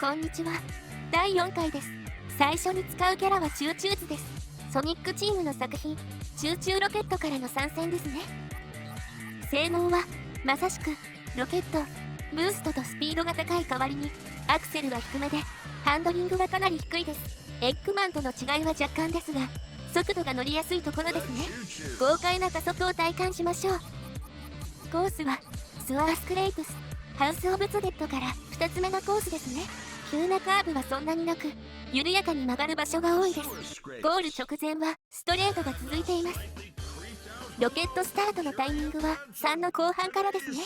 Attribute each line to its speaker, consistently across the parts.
Speaker 1: こんにちは。第4回です。最初に使うキャラはチューチューズです。ソニックチームの作品、チューチューロケットからの参戦ですね。性能は、まさしく、ロケット、ブーストとスピードが高い代わりに、アクセルは低めで、ハンドリングはかなり低いです。エッグマンとの違いは若干ですが、速度が乗りやすいところですね。豪快な加速を体感しましょう。コースは、スワースクレイプス、ハウス・オブ・ツデッドから2つ目のコースですね。急なカーブはそんなになく、緩やかに曲がる場所が多いです。ゴール直前はストレートが続いています。ロケットスタートのタイミングは3の後半からですね。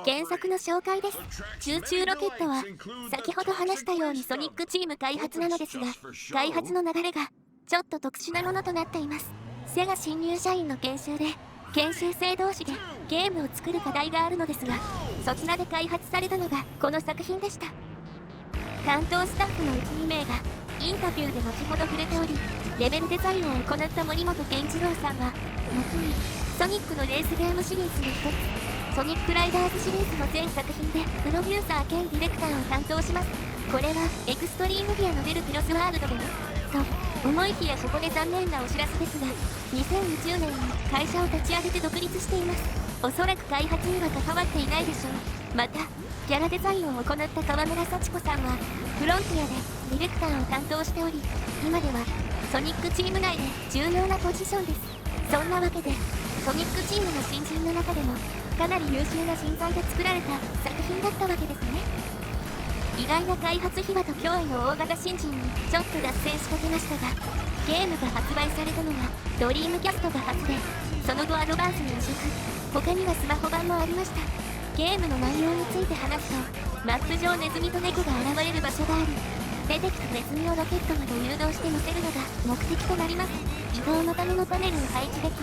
Speaker 1: 原作の紹介です。チューチューロケットは、先ほど話したようにソニックチーム開発なのですが、開発の流れがちょっと特殊なものとなっています。セガ新入社員の研修で、研修生同士でゲームを作る課題があるのですが、そちらで開発されたのがこの作品でした。担当スタッフのうち2名がインタビューで後ほど触れており、レベルデザインを行った森本健一郎さんは後にソニックのレースゲームシリーズの一つ、ソニックライダーズシリーズの全作品でプロデューサー兼ディレクターを担当します。これはエクストリームギアの出るクロスワールドでもと思いきやここで残念なお知らせですが、2020年に会社を立ち上げて独立しています。おそらく開発には関わっていないでしょう。またキャラデザインを行った川村幸子さんはフロンティアでディレクターを担当しており、今ではソニックチーム内で重要なポジションです。そんなわけでソニックチームの新人の中でもかなり優秀な人材で作られた作品だったわけですね。意外な開発秘話と驚異の大型新人にちょっと脱線しかけましたが、ゲームが発売されたのはドリームキャストが初で、その後アドバンスに移植、他にはスマホ版もありました。ゲームの内容について話すと、マップ上ネズミと猫が現れる場所があり、出てきたネズミをロケットまで誘導して乗せるのが目的となります。移動のためのパネルを配置でき、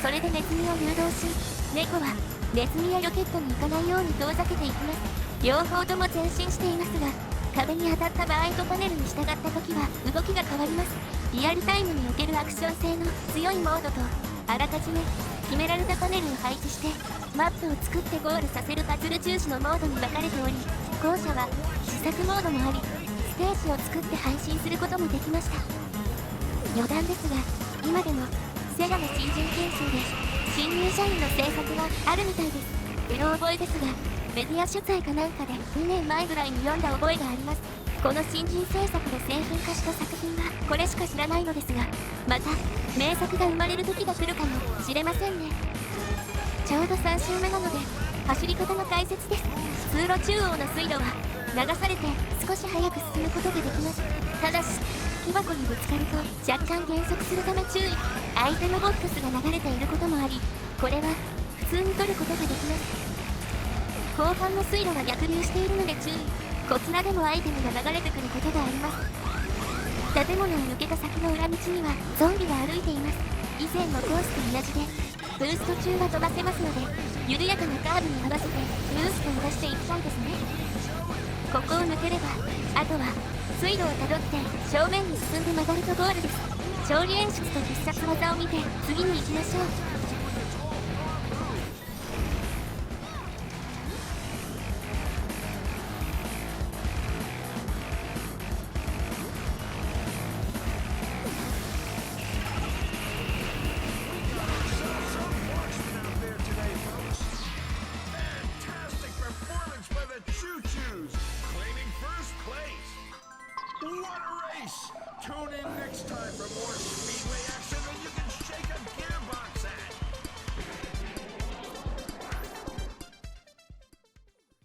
Speaker 1: それでネズミを誘導し、猫はネズミやロケットに行かないように遠ざけていきます。両方とも前進していますが、壁に当たった場合とパネルに従った時は動きが変わります。リアルタイムにおけるアクション性の強いモードと、あらかじめ決められたパネルを配置してマップを作ってゴールさせるパズル重視のモードに分かれており、後者は試作モードもあり、ステージを作って配信することもできました。余談ですが、今でもセガの新人研修で新入社員の制作があるみたいです。うろ覚えですが、メディア取材かなんかで2年前ぐらいに読んだ覚えがあります。この新人制作で製品化した作品はこれしか知らないのですが、また名作が生まれる時が来るかもしれませんね。ちょうど3周目なので走り方の解説です。通路中央の水路は流されて少し早く進むことができます。ただし木箱にぶつかると若干減速するため注意。アイテムボックスが流れていることもあり、これは普通に取ることができます。後半の水路が逆流しているので注意。こちらでもアイテムが流れてくることがあります。建物を抜けた先の裏道にはゾンビが歩いています。以前のコースと同じでブースト中は飛ばせますので、緩やかなカーブに合わせてブーストを出していきたいですね。ここを抜ければあとは水路をたどって正面に進んで曲がるとゴールです。勝利演出と必殺技を見て次に行きましょう。
Speaker 2: What a race! Tune in next time for more speedway action than you can shake a gearbox at!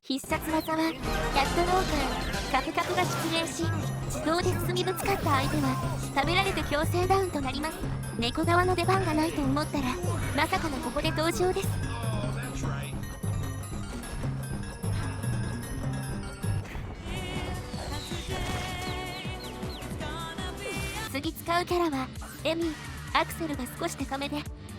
Speaker 1: 必殺技はキャットローカー、カクカクが出現し、自動で進みぶつかった相手は食べられて強制ダウンとなります。猫側の出番がないと思ったらまさかのここで登場です。次使うキャラはエミー。アクセルが少し高めで、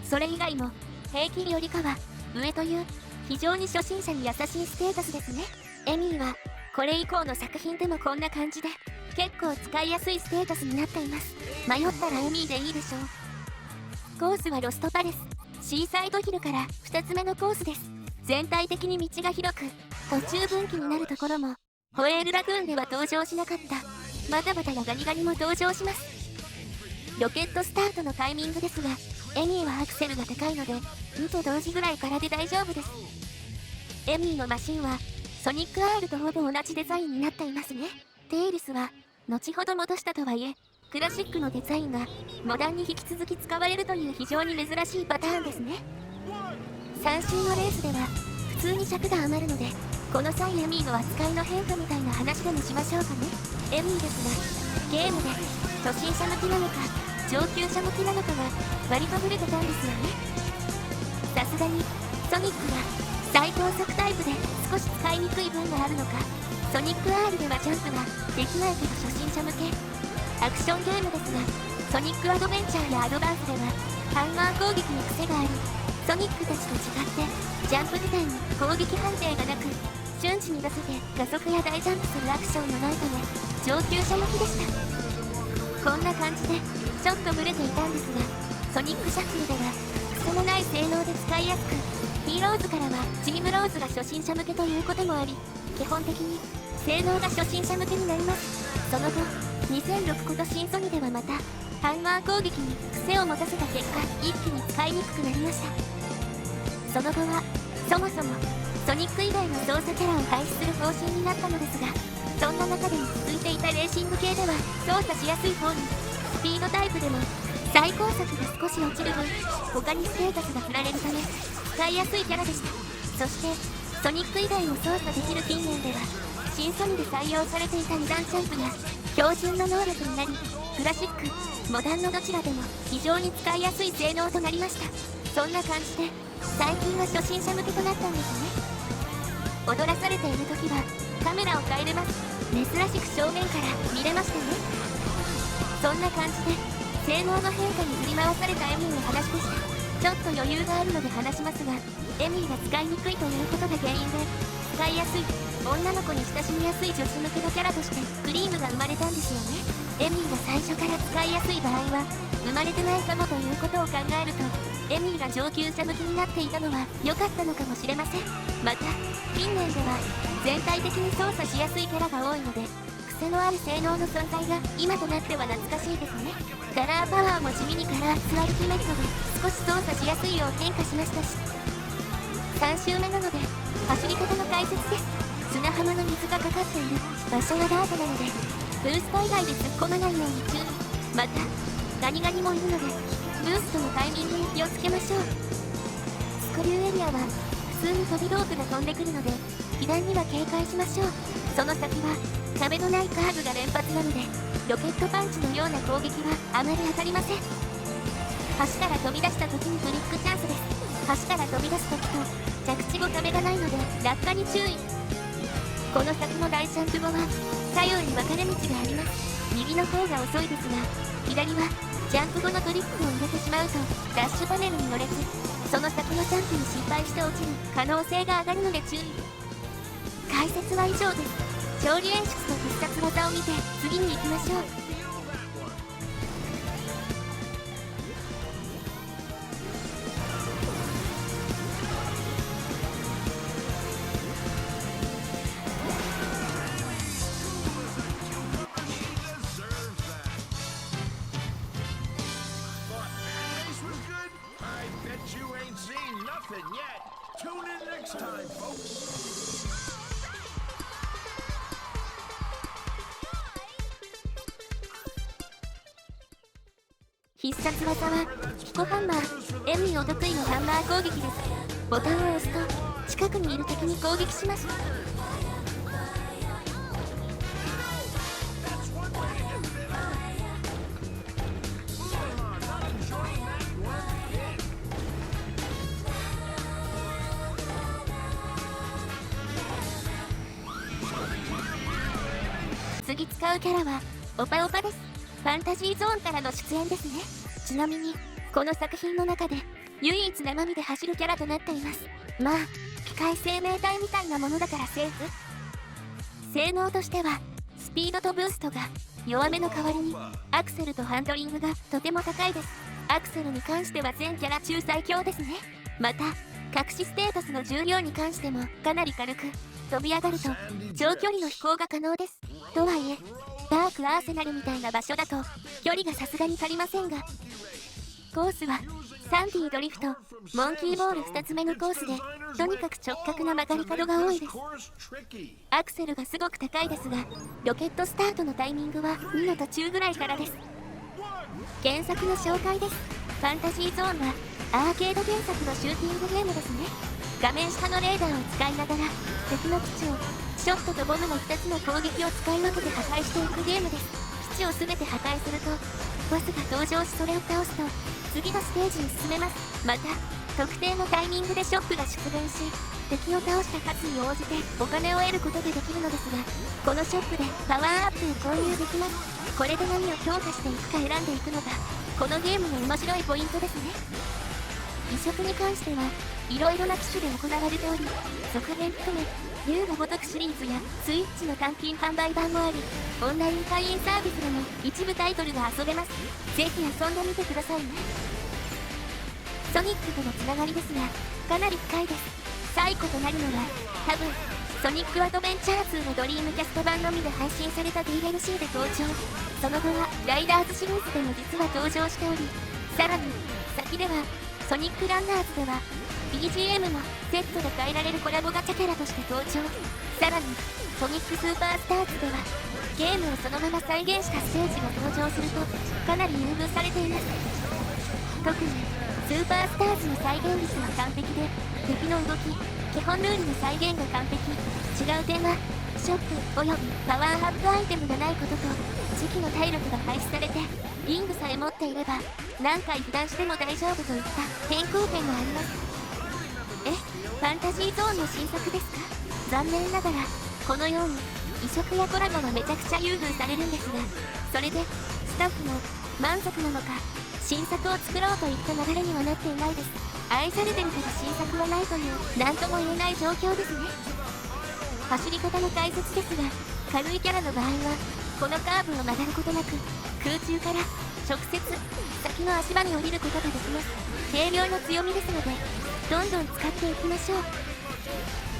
Speaker 1: それ以外も平均よりかは上という非常に初心者に優しいステータスですね。エミーはこれ以降の作品でもこんな感じで結構使いやすいステータスになっています。迷ったらエミーでいいでしょう。コースはロストパレスシーサイドヒルから2つ目のコースです。全体的に道が広く途中分岐になるところもホエールラグーンでは登場しなかったバタバタやガニガニも登場します。ロケットスタートのタイミングですが、エミーはアクセルが高いので2と同時ぐらいからで大丈夫です。エミーのマシンはソニック R とほぼ同じデザインになっていますね。テイルスは後ほど戻したとはいえ、クラシックのデザインがモダンに引き続き使われるという非常に珍しいパターンですね。3周のレースでは普通に尺が余るので、この際エミーの扱いの変化みたいな話でもしましょうかね。エミーですが、ゲームで初心者向きなのか上級者向きなのかが割とブレてたんですよね。さすがにソニックが最高速タイプで少し使いにくい分があるのか、ソニック R ではジャンプができないけど初心者向けアクションゲームですが、ソニックアドベンチャーやアドバンスではハンマー攻撃に癖があり、ソニックたちと違ってジャンプ時点に攻撃判定がなく、瞬時に出せて加速や大ジャンプするアクションがないため上級者向きでした。こんな感じでちょっとブレていたんですが、ソニックシャッフルでは癖のない性能で使いやすく、ヒーローズからはチームローズが初心者向けということもあり、基本的に性能が初心者向けになります。その後2006こと新ソニではまたハンマー攻撃に癖を持たせた結果、一気に使いにくくなりました。その後はそもそもソニック以外の操作キャラを廃止する方針になったのですが、そんな中でも続いていたレーシング系では操作しやすい方に、スピードタイプでも最高速が少し落ちる分、他にステータスが振られるため使いやすいキャラでした。そしてソニック以外も操作できる近年では新ソニで採用されていた2段ジャンプが標準の能力になり、クラシック、モダンのどちらでも非常に使いやすい性能となりました。そんな感じで最近は初心者向けとなったんですね。踊らされている時はカメラを変えれます。珍しく正面から見れましたね。そんな感じで性能の変化に振り回されたエミーの話でした。ちょっと余裕があるので話しますが、エミーが使いにくいということが原因で使いやすい女の子に親しみやすい女子向けのキャラとしてクリームが生まれたんですよね。エミーが最初から使いやすい場合は生まれてないかもということを考えると、エミーが上級者向きになっていたのは良かったのかもしれません。また近年では全体的に操作しやすいキャラが多いので、癖のある性能の存在が今となっては懐かしいですね。カラーパワーも地味にカラースワルキメットで少し操作しやすいよう変化しましたし、3周目なので走り方の解説です。砂浜の水がかかっている場所はダートなのでブースト以外で突っ込まないように注意。またガニガニもいるのでブーストのタイミングに気をつけましょう。スクリューエリアは普通に飛び道具が飛んでくるので被弾には警戒しましょう。その先は壁のないカーブが連発なのでロケットパンチのような攻撃はあまり当たりません。橋から飛び出した時にフリックチャンスです。橋から飛び出す時と着地後壁がないので落下に注意。この先の大ジャンプ後は左右に分かれ道があります。右の方が遅いですが、左はジャンプ後のトリックを入れてしまうとダッシュパネルに乗れず、その先のジャンプに失敗して落ちる可能性が上がるので注意。解説は以上です。調理演出と必殺技を見て次に行きましょう。
Speaker 2: This was good? I bet you ain't seen nothing yet. Tune in next time, folks.
Speaker 1: 必殺技はヒコハンマー。エミーお得意のハンマー攻撃です。ボタンを押すと近くにいる敵に攻撃します。次使うキャラはオパオパです。ファンタジーゾーンからの出演ですね。ちなみにこの作品の中で唯一生身で走るキャラとなっています。まあ機械生命体みたいなものだからセーフ。性能としてはスピードとブーストが弱めの代わりにアクセルとハンドリングがとても高いです。アクセルに関しては全キャラ中最強ですね。また隠しステータスの重量に関してもかなり軽く、飛び上がると長距離の飛行が可能です。とはいえダークアーセナルみたいな場所だと距離がさすがに足りませんが、コースはサンディドリフト、モンキーボール2つ目のコースでとにかく直角な曲がり角が多いです。アクセルがすごく高いですが、ロケットスタートのタイミングは2の途中ぐらいからです。原作の紹介です。ファンタジーゾーンはアーケード原作のシューティングゲームですね。画面下のレーダーを使いながら敵の基地をショットとボムの2つの攻撃を使い分けて破壊していくゲームです。基地を全て破壊するとボスが登場し、それを倒すと次のステージに進めます。また特定のタイミングでショックが出現し、敵を倒した数に応じてお金を得ることができるのですが、このショップでパワーアップを購入できます。これで何を強化していくか選んでいくのがこのゲームの面白いポイントですね。移植に関してはいろいろな機種で行われており、続編含め竜の如くシリーズやスイッチの単品販売版もあり、オンライン会員サービスでも一部タイトルが遊べます。ぜひ遊んでみてくださいね。ソニックとのつながりですがかなり深いです。最古となるのは多分ソニックアドベンチャー2のドリームキャスト版のみで配信された DLC で登場。その後はライダーズシリーズでも実は登場しており、さらに先ではソニックランナーズでは BGM もセットで変えられるコラボガチャキャラとして登場。さらにソニックスーパースターズではゲームをそのまま再現したステージが登場するとかなり優遇されています。特にスーパースターズの再現率は完璧で、敵の動き、基本ルールの再現が完璧。違う点はショップおよびパワーアップアイテムがないことと、時期の体力が廃止されてリングさえ持っていれば何回被弾しても大丈夫といった変更点があります。ファンタジーゾーンの新作ですか？残念ながらこのように移植やコラボはめちゃくちゃ優遇されるんですが、それでスタッフも満足なのか新作を作ろうといった流れにはなっていないです。愛されてるけど新作はないという何とも言えない状況ですね。走り方の解説ですが、軽いキャラの場合はこのカーブを曲がることなく空中から直接先の足場に降りることができます。軽量の強みですのでどんどん使っていきましょう。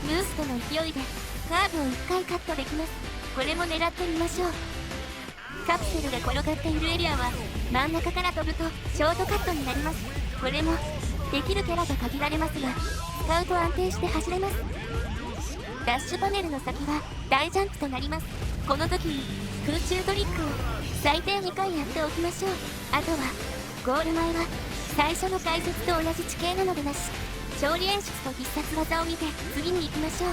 Speaker 1: ブーストの勢いでカーブを1回カットできます。これも狙ってみましょう。カプセルが転がっているエリアは真ん中から飛ぶとショートカットになります。これもできるキャラが限られますが使うと安定して走れます。ダッシュパネルの先は大ジャンプとなります。この時に空中トリックを最低2回やっておきましょう。あとはゴール前は最初の解説と同じ地形なのでなし、勝利演出と必殺技を見て次に行きましょう。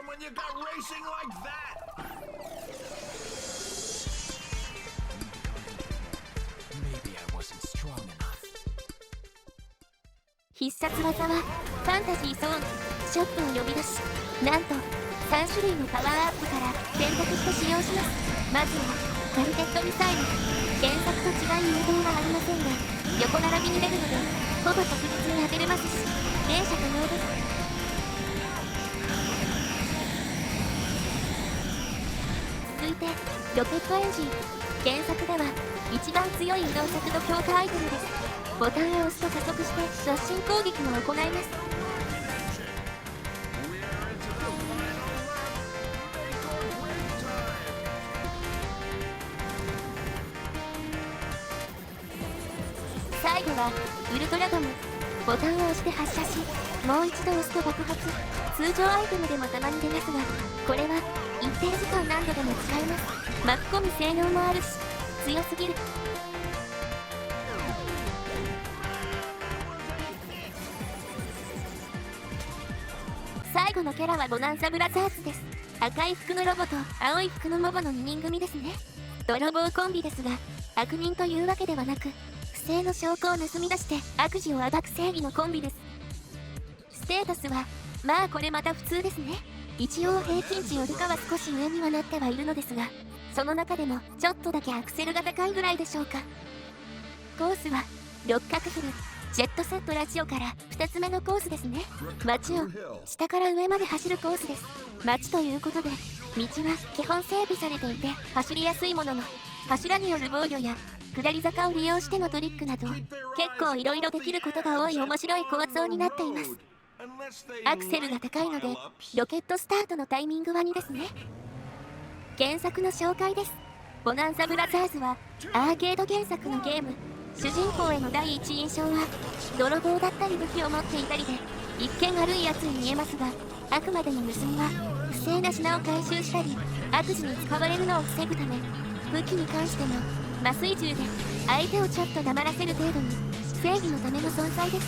Speaker 2: When you got racing like that?
Speaker 3: Maybe I wasn't strong enough.
Speaker 1: 必殺技はファンタジーゾーンショップを呼び出し、なんと3種類のパワーアップから選択して使用します。まずはカルテットミサイル。原作と違い入電はありませんが横並びに出るのでほぼ確実に当てれますし連射可能です。続いてロケットエンジン。原作では一番強い移動速度強化アイテムです。ボタンを押すと加速して突進攻撃も行えます。最後はウルトラガム。ボタンを押して発射しもう一度押すと爆発。通常アイテムでもたまに出ますがこれは一定時間何度でも使えます。巻き込み性能もあるし強すぎる。最後のキャラはボナンサブラザーズです。赤い服のロボと青い服のモボの2人組ですね。泥棒コンビですが悪人というわけではなく不正の証拠を盗み出して悪事を暴く正義のコンビです。ステータスはまあこれまた普通ですね。一応平均値よりかは少し上にはなってはいるのですがその中でもちょっとだけアクセルが高いぐらいでしょうか。コースは六角フル、ジェットセットラジオから2つ目のコースですね。街を下から上まで走るコースです。街ということで道は基本整備されていて走りやすいものの、柱による防御や下り坂を利用してのトリックなど結構いろいろできることが多い面白い構造になっています。アクセルが高いのでロケットスタートのタイミングは2ですね。原作の紹介です。ボナンザブラザーズはアーケード原作のゲーム。主人公への第一印象は泥棒だったり武器を持っていたりで一見悪いやつに見えますが、あくまでも盗みは不正な品を回収したり悪事に使われるのを防ぐため、武器に関しても麻酔銃で相手をちょっと黙らせる程度に正義のための存在です。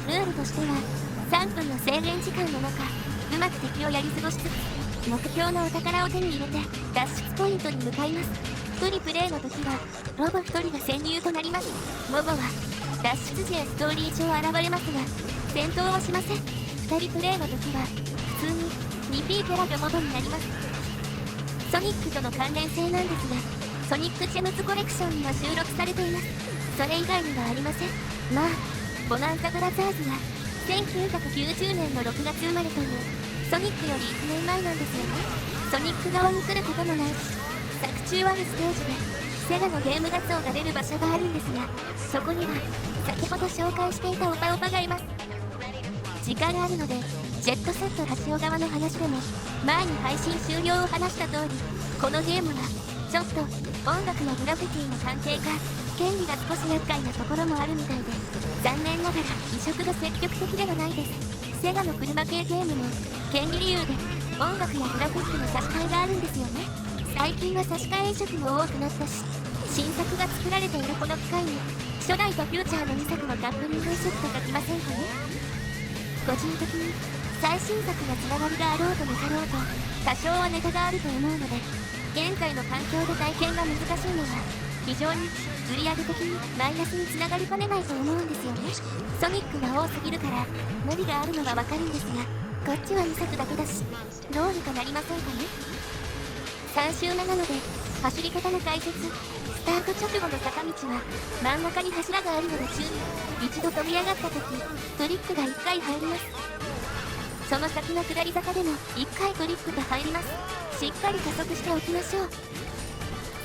Speaker 1: ルールとしては3分の制限時間の中うまく敵をやり過ごしつつ目標のお宝を手に入れて脱出ポイントに向かいます。1人プレイの時はロボ1人が潜入となります。モボは脱出時へストーリー上現れますが戦闘はしません。2人プレイの時は普通に 2P キャラがモボになります。ソニックとの関連性なんですがソニックジェムズコレクションには収録されています。それ以外にはありません。まあボナンザブラザーズは1990年の6月生まれというソニックより1年前なんですよね。ソニック側に来ることもないし作中あるステージでセガのゲーム画像が出る場所があるんですが、そこには先ほど紹介していたオパオパがいます。時間があるのでジェットセットラジオ側の話でも前に配信終了を話した通り、このゲームはちょっと音楽のグラフィティの関係か権利が少し厄介なところもあるみたいで残念ながら移植が積極的ではないです。セガの車系ゲームも権利理由で音楽やグラフィックの差し替えがあるんですよね。最近は差し替え移植も多くなったし新作が作られているこの機会に初代とフューチャーの2作のカップリング移植とかきませんかね。個人的に最新作がつながりがあろうとなかろうと多少はネタがあると思うので現在の環境で体験が難しいのは非常に売り上げ的にマイナスにつながりかねないと思うんですよね。ソニックが多すぎるから無理があるのはわかるんですがこっちは2作だけだしどうにかなりませんかね。3周目なので走り方の解説。スタート直後の坂道は真ん中に柱があるので注意。一度飛び上がった時トリックが1回入ります。その先の下り坂でも1回トリックが入ります。しっかり加速しておきましょう。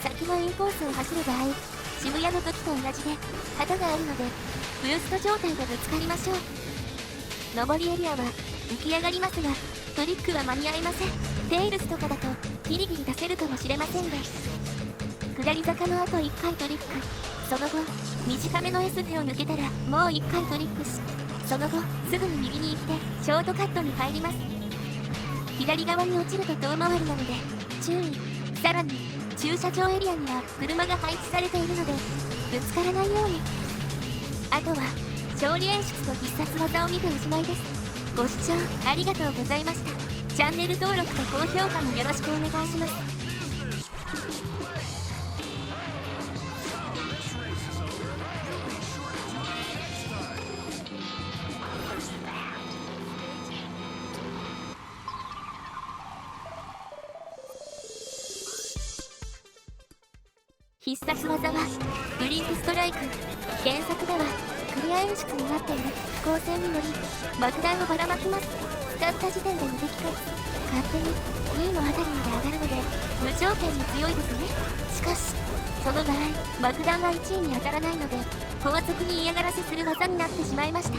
Speaker 1: 先のインコースを走る場合渋谷の時と同じで旗があるのでブースト状態でぶつかりましょう。上りエリアは浮き上がりますがトリックは間に合いません。テイルスとかだとギリギリ出せるかもしれませんが下り坂の後1回トリック、その後短めの S 字を抜けたらもう1回トリックしその後すぐに右に行ってショートカットに入ります。左側に落ちると遠回りなので注意。さらに駐車場エリアには車が配置されているのでぶつからないように。あとは勝利演出と必殺技を見ておしまいです。ご視聴ありがとうございました。チャンネル登録と高評価もよろしくお願いします。必殺技はブリンクストライク。原作ではクリア演出になっている飛行船に乗り爆弾をばらまきます。使った時点で無敵か勝手に2位のあたりまで上がるので無条件に強いですね。しかしその場合爆弾が1位に当たらないので後続に嫌がらせする技になってしまいました。